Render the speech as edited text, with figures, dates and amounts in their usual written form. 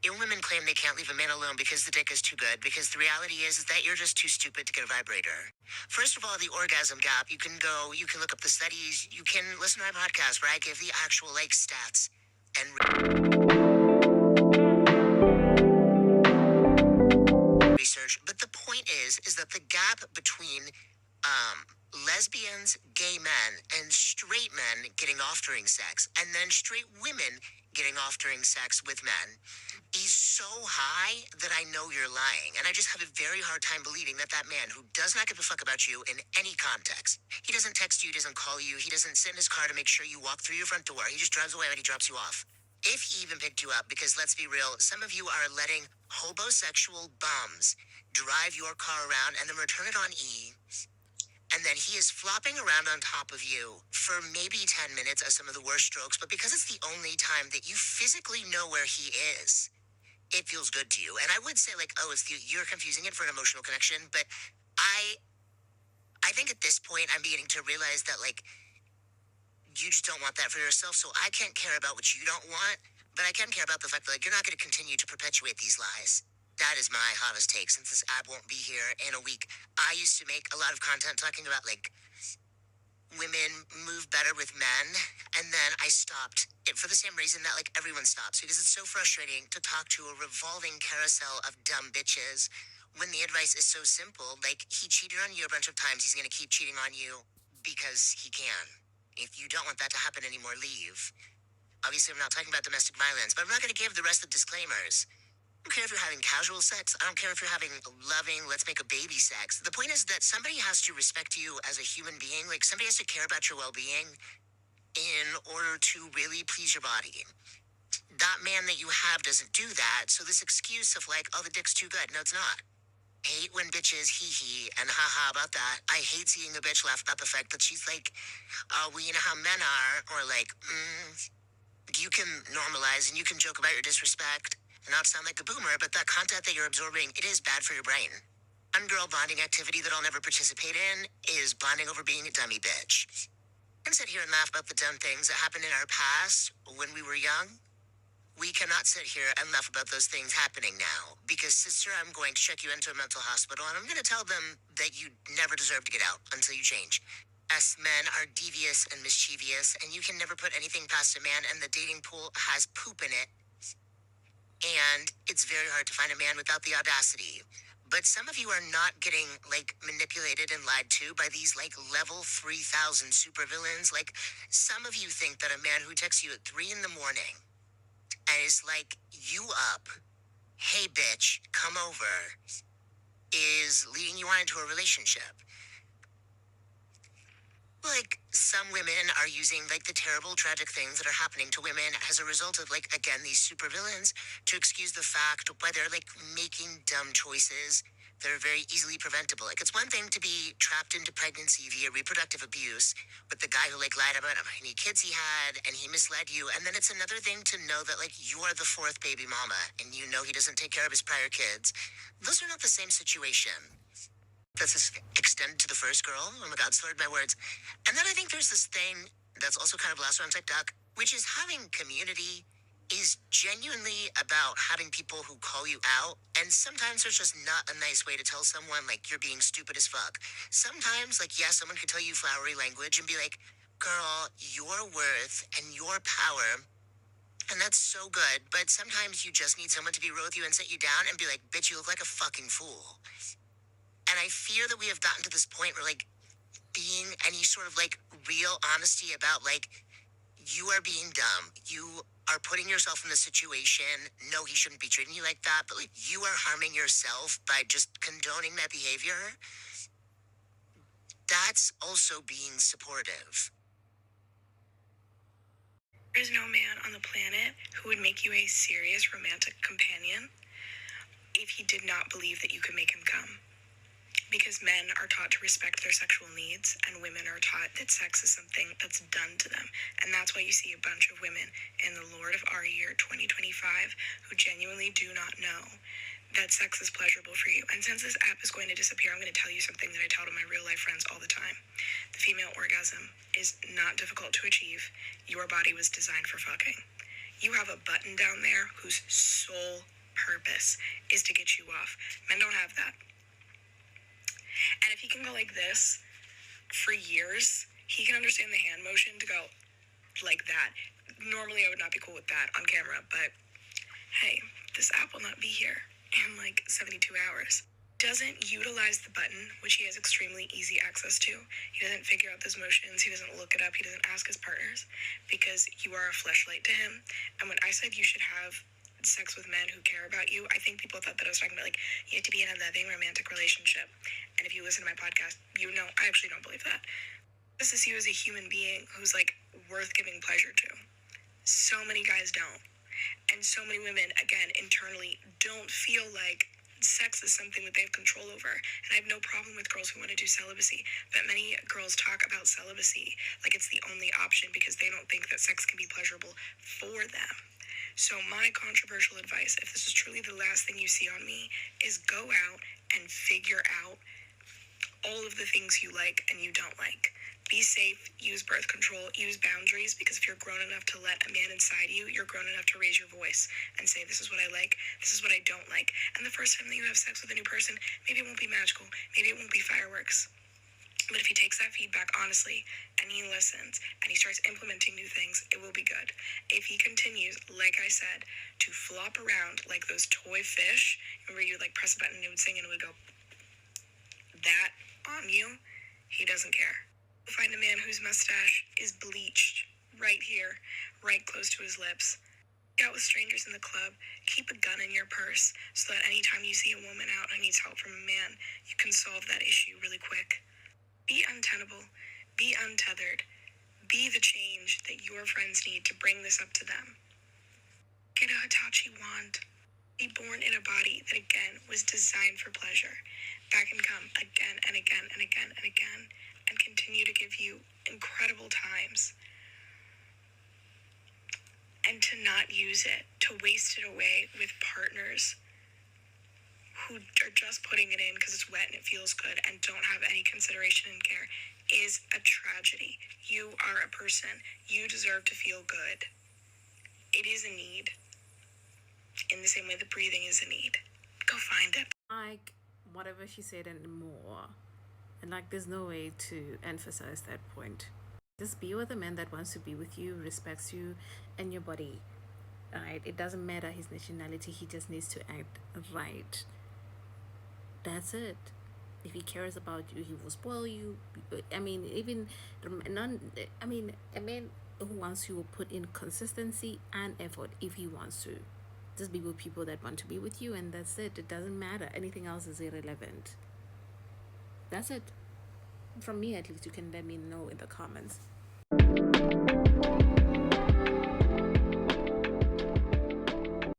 Women claim they can't leave a man alone because the dick is too good, because the reality is that you're just too stupid to get a vibrator. First of all, the orgasm gap, you can look up the studies, you can listen to my podcast where I give the actual, stats and research. But the point is that the gap between lesbians, gay men, and straight men getting off during sex, and then straight women getting off during sex with men, is so high that I know you're lying. And I just have a very hard time believing that that man who does not give a fuck about you in any context, he doesn't text you, he doesn't call you, he doesn't sit in his car to make sure you walk through your front door, he just drives away when he drops you off. If he even picked you up, because let's be real, some of you are letting homosexual bums drive your car around and then return it on E. And then he is flopping around on top of you for maybe 10 minutes of some of the worst strokes. But because it's the only time that you physically know where he is, it feels good to you. And I would say you're confusing it for an emotional connection. But I think at this point, I'm beginning to realize that you just don't want that for yourself. So I can't care about what you don't want, but I can care about the fact that you're not going to continue to perpetuate these lies. That is my hottest take, since this app won't be here in a week. I used to make a lot of content talking about women move better with men, and then I stopped it for the same reason that everyone stops, because it's so frustrating to talk to a revolving carousel of dumb bitches when the advice is so simple. He cheated on you a bunch of times, he's going to keep cheating on you because he can. If you don't want that to happen anymore, leave. Obviously, I'm not talking about domestic violence, but I'm not going to give the rest of the disclaimers. I don't care if you're having casual sex. I don't care if you're having loving, let's make a baby sex. The point is that somebody has to respect you as a human being. Somebody has to care about your well-being in order to really please your body. That man that you have doesn't do that. So this excuse of oh, the dick's too good. No, it's not. I hate when bitches hee and haha about that. I hate seeing a bitch laugh about the fact that she's well, you know how men are, or you can normalize and you can joke about your disrespect and not sound like a boomer, but that content that you're absorbing, it is bad for your brain. One girl bonding activity that I'll never participate in is bonding over being a dummy bitch. I can sit here and laugh about the dumb things that happened in our past when we were young. We cannot sit here and laugh about those things happening now, because sister, I'm going to check you into a mental hospital and I'm going to tell them that you never deserve to get out until you change. Us men are devious and mischievous, and you can never put anything past a man, and the dating pool has poop in it. And it's very hard to find a man without the audacity. But some of you are not getting manipulated and lied to by these level 3000 supervillains. Some of you think that a man who texts you at 3 a.m. and is you up, hey bitch, come over, is leading you on into a relationship. Some women are using the terrible, tragic things that are happening to women as a result of again, these supervillains to excuse the fact why they're making dumb choices that are very easily preventable. It's one thing to be trapped into pregnancy via reproductive abuse with the guy who lied about how many kids he had and he misled you, and then it's another thing to know that you are the 4th baby mama and you know he doesn't take care of his prior kids. Those are not the same situation. That's extended to the first girl. Oh my God, slurred my words. And then I think there's this thing that's also kind of lost on TikTok, which is having community is genuinely about having people who call you out. And sometimes there's just not a nice way to tell someone you're being stupid as fuck. Sometimes someone could tell you flowery language and be girl, your worth and your power, and that's so good. But sometimes you just need someone to be real with you and sit you down and be bitch, you look like a fucking fool. And I fear that we have gotten to this point where being any sort of real honesty about you are being dumb. You are putting yourself in the situation. No, he shouldn't be treating you like that. But you are harming yourself by just condoning that behavior. That's also being supportive. There is no man on the planet who would make you a serious romantic companion if he did not believe that you could make him come. Because men are taught to respect their sexual needs, and women are taught that sex is something that's done to them. And that's why you see a bunch of women in the Lord of our year 2025 who genuinely do not know that sex is pleasurable for you. And since this app is going to disappear, I'm going to tell you something that I tell to my real life friends all the time. The female orgasm is not difficult to achieve. Your body was designed for fucking. You have a button down there whose sole purpose is to get you off. Men don't have that. And if he can go like this for years, he can understand the hand motion to go like that. Normally, I would not be cool with that on camera, but hey, this app will not be here in like 72 hours. Doesn't utilize the button, which he has extremely easy access to. He doesn't figure out those motions. He doesn't look it up. He doesn't ask his partners because you are a fleshlight to him. And when I said you should have sex with men who care about you, I think people thought that I was talking about like you have to be in a loving romantic relationship. And if you listen to my podcast, you know I actually don't believe that. This is you as a human being who's like worth giving pleasure to. So many guys don't. And so many women, again, internally don't feel like sex is something that they have control over. And I have no problem with girls who want to do celibacy, but many girls talk about celibacy like it's the only option because they don't think that sex can be pleasurable for them. So my controversial advice, if this is truly the last thing you see on me, is go out and figure out all of the things you like and you don't like. Be safe, use birth control, use boundaries, because if you're grown enough to let a man inside you, you're grown enough to raise your voice and say, this is what I like, this is what I don't like. And the first time that you have sex with a new person, maybe it won't be magical, maybe it won't be fireworks. But if he takes that feedback honestly and he listens and he starts implementing new things, it will be good. If he continues, like I said, to flop around like those toy fish, where you like press a button and it would sing and it would go that on you, he doesn't care. Find a man whose mustache is bleached right here, right close to his lips. Out with strangers in the club. Keep a gun in your purse so that anytime you see a woman out who needs help from a man, you can solve that issue really quick. Be untenable. Be untethered. Be the change that your friends need to bring this up to them. Get a Hitachi wand. Be born in a body that, again, was designed for pleasure. That can come again and again and again and again and continue to give you incredible times. And to not use it, to waste it away with partners who are just putting it in because it's wet and it feels good and don't have any consideration and care is a tragedy. You are a person. You deserve to feel good. It is a need. In the same way that breathing is a need. Go find it. Like whatever she said and more. And like there's no way to emphasize that point. Just be with a man that wants to be with you, respects you and your body. Right? It doesn't matter his nationality, he just needs to act right. That's it. If he cares about you, he will spoil you. I mean, even a man who wants you will put in consistency and effort if he wants to. Just be with people that want to be with you, and that's it. It doesn't matter. Anything else is irrelevant. That's it. From me, at least. You can let me know in the comments.